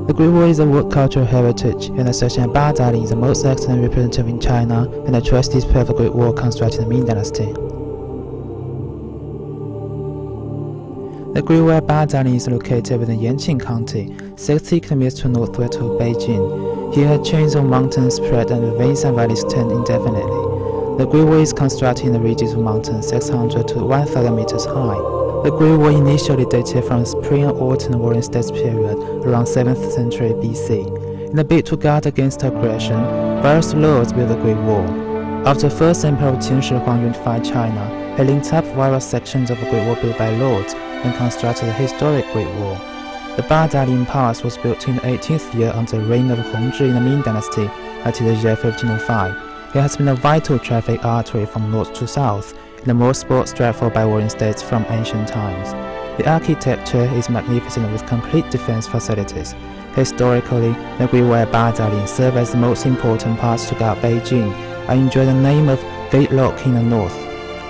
The Great Wall is a World Cultural Heritage, and the section at Badaling is the most excellent representative in China, and the truest display of the Great Wall constructed in the Ming Dynasty. The Great Wall at Badaling is located within Yanqing County, 60 kilometers to the northwest of Beijing. Here, chains of mountains spread and ravines and valleys extend indefinitely. The Great Wall is constructed in the ridges of mountains 600 to 1,000 meters high. The Great Wall initially dated from the spring and autumn warring states period around 7th century BC. In a bid to guard against aggression, various lords built the Great Wall. After the first emperor Qin Shi Huang unified China, he linked up various sections of the Great Wall built by lords and constructed the historic Great Wall. The Badaling Pass was built in the 18th year under the reign of Hongzhi in the Ming Dynasty until the year 1505. It has been a vital traffic artery from north to south, and the most sports straightforward by warring states from ancient times. The architecture is magnificent with complete defense facilities. Historically, the Great Wall at Badaling served as the most important pass to guard Beijing and enjoyed the name of Gate Lock in the north.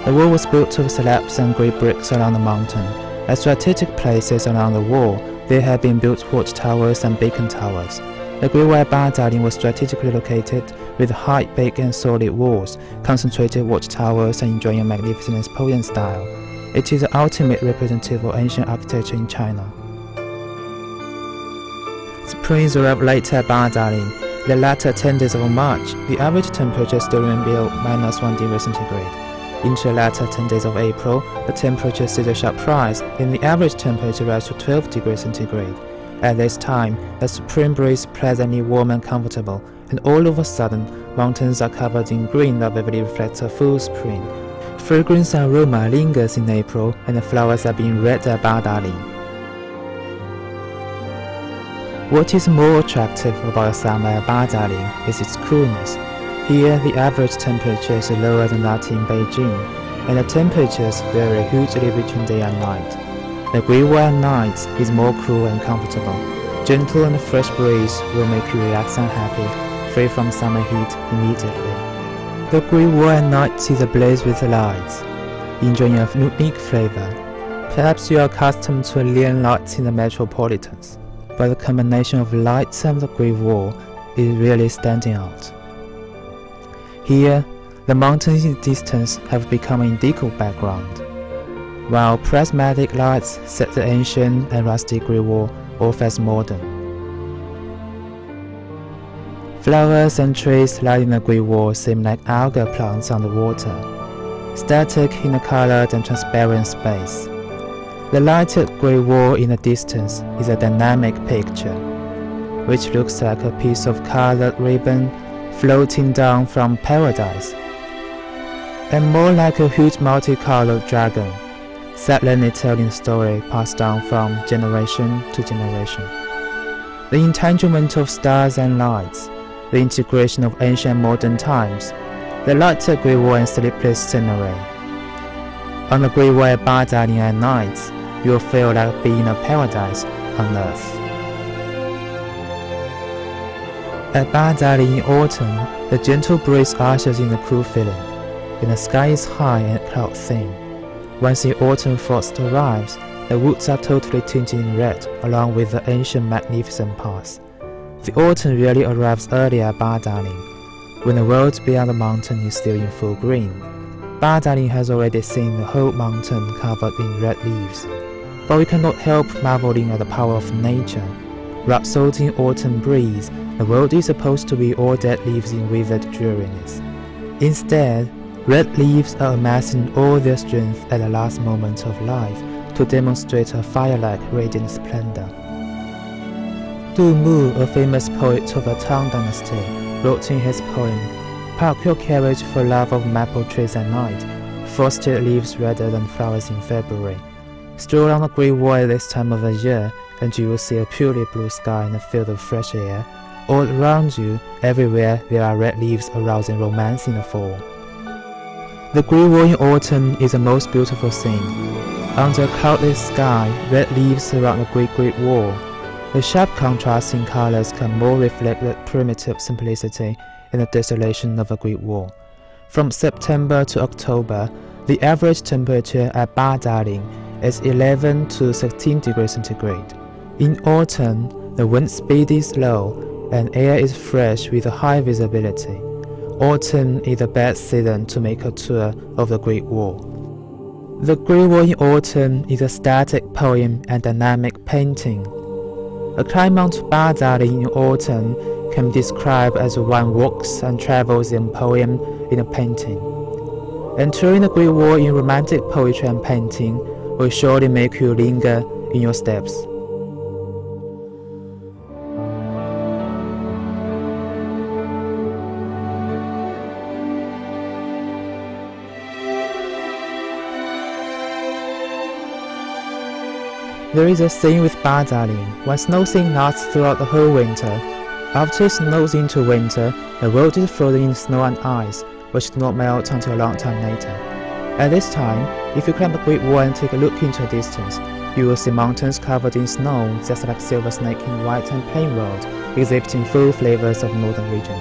The wall was built of slabs and grey bricks along the mountain. At strategic places along the wall, there had been built watchtowers and beacon towers. The Great Wall at Badaling was strategically located with high, big and solid walls, concentrated watchtowers and enjoying a magnificent imposing style. It is the ultimate representative of ancient architecture in China. Spring arrived late at Badaling. In the latter 10 days of March, the average temperature still remained below -1 degree centigrade. Into the latter 10 days of April, the temperature sees a sharp rise, and the average temperature rises to 12 degrees centigrade. At this time, the spring breeze is pleasantly warm and comfortable, and all of a sudden, mountains are covered in green that vividly reflects a full spring. Fragrance and aroma lingers in April, and the flowers are being red at Badaling. What is more attractive about the summer at Badaling is its coolness. Here, the average temperature is lower than that in Beijing, and the temperatures vary hugely between day and night. The Great Wall at night is more cool and comfortable. Gentle and fresh breeze will make you relax and happy, free from summer heat immediately. The Great Wall at night is ablaze with lights, enjoying a unique flavor. Perhaps you are accustomed to neon lights in the metropolitans, but the combination of lights and the Great Wall is really standing out. Here, the mountains in the distance have become an indigo background, while prismatic lights set the ancient and rusty Great Wall off as modern. Flowers and trees lining the Great Wall seem like algae plants on the water, static in a colored and transparent space. The lighted Great Wall in the distance is a dynamic picture, which looks like a piece of colored ribbon floating down from paradise, and more like a huge multicolored dragon, silently telling a story passed down from generation to generation. The entanglement of stars and lights, the integration of ancient and modern times, the lighted Great Wall and sleepless scenery. On the Great Wall at Badaling at night, you'll feel like being in a paradise on earth. At Badaling in autumn, the gentle breeze ushers in a cool feeling, and the sky is high and cloud thin. Once the autumn frost arrives, the woods are totally tinted in red along with the ancient magnificent pass. The autumn really arrives early at Badaling, when the world beyond the mountain is still in full green. Badaling has already seen the whole mountain covered in red leaves, but we cannot help marveling at the power of nature. Rhapsody in autumn breeze, the world is supposed to be all dead leaves in withered dreariness. Instead, red leaves are amassing all their strength at the last moment of life to demonstrate a fire-like radiant splendor. Du Mu, a famous poet of the Tang Dynasty, wrote in his poem, "Park your carriage for love of maple trees at night, frosted leaves redder than flowers in February. Stroll on the Great Wall at this time of the year, and you will see a purely blue sky and a field of fresh air. All around you, everywhere, there are red leaves arousing romance in the fall." The Great Wall in autumn is the most beautiful scene. Under a cloudless sky, red leaves surround the Great Wall. The sharp contrast in colors can more reflect the primitive simplicity and the desolation of the Great Wall. From September to October, the average temperature at Badaling is 11 to 16 degrees centigrade. In autumn, the wind speed is low, and air is fresh with a high visibility. Autumn is the best season to make a tour of the Great Wall. The Great Wall in autumn is a static poem and dynamic painting. A climb Mount Badaling in autumn can be described as one walks and travels in poem in a painting. Entering the Great Wall in romantic poetry and painting will surely make you linger in your steps. There is a saying with Badaling: when snow thing lasts throughout the whole winter. After it snows into winter, the road is frozen in snow and ice, which do not melt until a long time later. At this time, if you climb the Great Wall and take a look into the distance, you will see mountains covered in snow just like silver snake in white and plain road, exhibiting full flavors of northern region.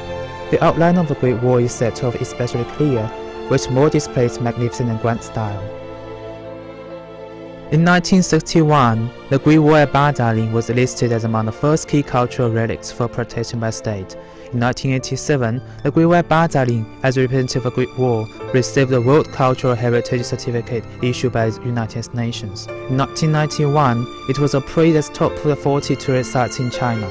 The outline of the Great Wall is set off especially clear, which more displays magnificent and grand style. In 1961, the Great Wall at Badaling was listed as among the first key cultural relics for protection by state. In 1987, the Great Wall at Badaling, as a representative of the Great Wall, received the World Cultural Heritage Certificate issued by the United Nations. In 1991, it was appraised as top of the 40 tourist sites in China.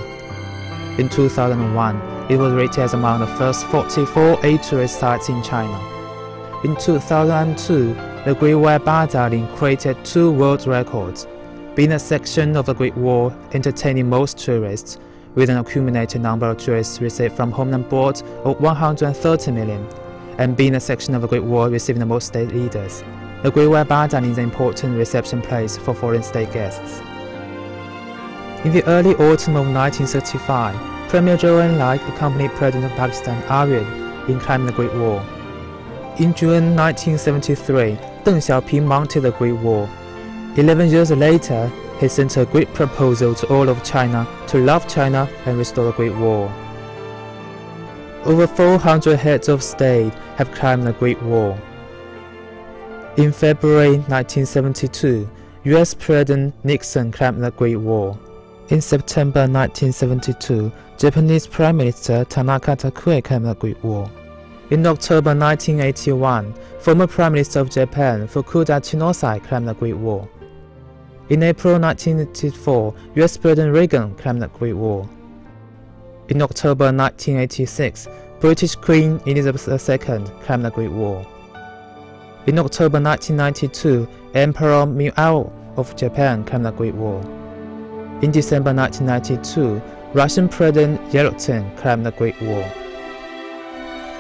In 2001, it was rated as among the first 44 tourist sites in China. In 2002, the Great Wall at Badaling created 2 world records, being a section of the Great Wall entertaining most tourists, with an accumulated number of tourists received from home and abroad of 130 million, and being a section of the Great Wall receiving the most state leaders. The Great Wall at Badaling is an important reception place for foreign state guests. In the early autumn of 1965, Premier Zhou Enlai accompanied President of Pakistan Aryan in climbing the Great Wall. In June 1973, Deng Xiaoping mounted the Great Wall. 11 years later, he sent a great proposal to all of China to love China and restore the Great Wall. Over 400 heads of state have climbed the Great Wall. In February 1972, US President Nixon climbed the Great Wall. In September 1972, Japanese Prime Minister Tanaka Takue climbed the Great Wall. In October 1981, former Prime Minister of Japan Fukuda Chinosai climbed the Great Wall. In April 1984, US President Reagan climbed the Great Wall. In October 1986, British Queen Elizabeth II climbed the Great Wall. In October 1992, Emperor Miao of Japan climbed the Great Wall. In December 1992, Russian President Yeltsin climbed the Great Wall.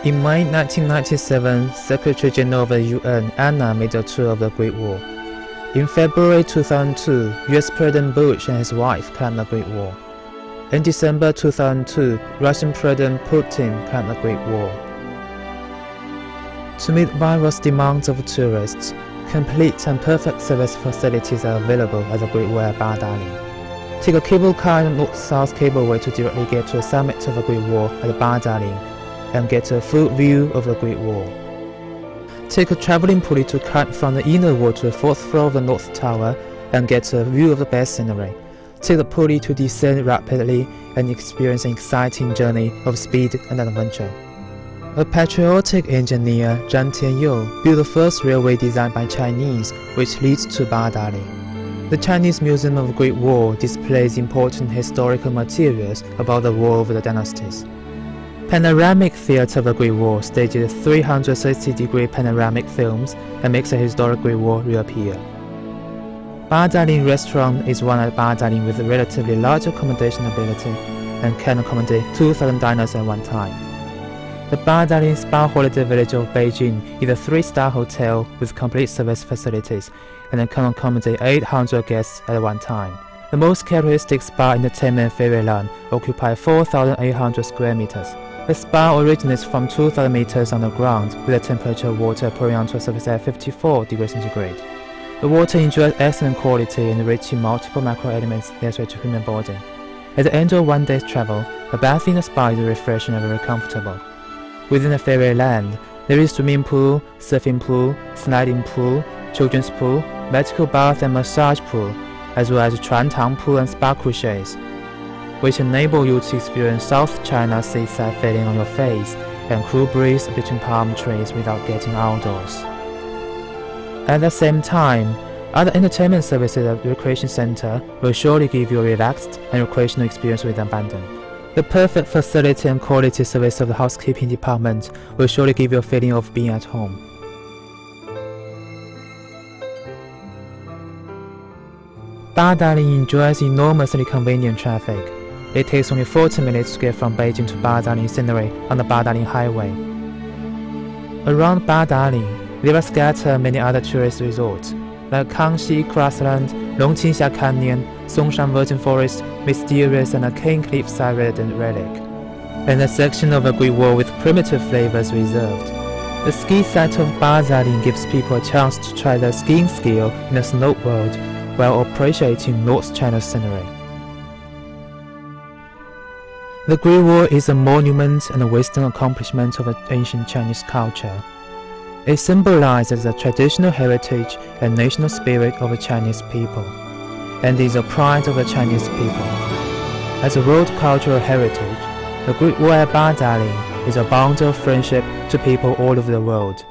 In May 1997, Secretary General of the UN Anna made a tour of the Great Wall. In February 2002, US President Bush and his wife climbed the Great Wall. In December 2002, Russian President Putin climbed the Great Wall. To meet various demands of tourists, complete and perfect service facilities are available at the Great Wall at Badaling. Take a cable car in the north-south cableway to directly get to the summit of the Great Wall at Badaling and get a full view of the Great Wall. Take a traveling pulley to climb from the inner wall to the 4th floor of the North Tower and get a view of the best scenery. Take the pulley to descend rapidly and experience an exciting journey of speed and adventure. A patriotic engineer, Zhang Tianyou, built the first railway designed by Chinese, which leads to Badaling. The Chinese Museum of the Great Wall displays important historical materials about the war over the dynasties. Panoramic Theatre of the Great Wall stages 360-degree panoramic films and makes the historic Great Wall reappear. Badaling Restaurant is one at Badaling with a relatively large accommodation ability and can accommodate 2,000 diners at one time. The Badaling Spa Holiday Village of Beijing is a 3-star hotel with complete service facilities and can accommodate 800 guests at one time. The most characteristic spa entertainment Fairyland occupies 4,800 square meters. The spa originates from 2,000 meters underground with the temperature of water pouring onto a surface at 54 degrees centigrade. The water enjoys excellent quality and rich in multiple microelements necessary to human body. At the end of one day's travel, a bath in the spa is refreshing and very comfortable. Within the Fairyland, there is swimming pool, surfing pool, sliding pool, children's pool, medical bath and massage pool, as well as Chuantang pool and spa couches. which enable you to experience South China seaside feeling on your face and cool breeze between palm trees without getting outdoors. At the same time, other entertainment services at the recreation center will surely give you a relaxed and recreational experience with abandon. The perfect facility and quality service of the housekeeping department will surely give you a feeling of being at home. Badaling enjoys enormously convenient traffic. It takes only 40 minutes to get from Beijing to Badaling Scenery on the Badaling Highway. Around Badaling, there are scattered many other tourist resorts, like Kangxi Grassland, Longqing Canyon, Songshan Virgin Forest, Mysterious and Yanqing Cliffside Redent Relic, and a section of the Great Wall with primitive flavors reserved. The ski site of Badaling gives people a chance to try their skiing skill in the snow world while appreciating North China's scenery. The Great Wall is a monument and a wisdom accomplishment of ancient Chinese culture. It symbolizes the traditional heritage and national spirit of the Chinese people, and is a pride of the Chinese people. As a world cultural heritage, the Great Wall at Badaling is a bond of friendship to people all over the world.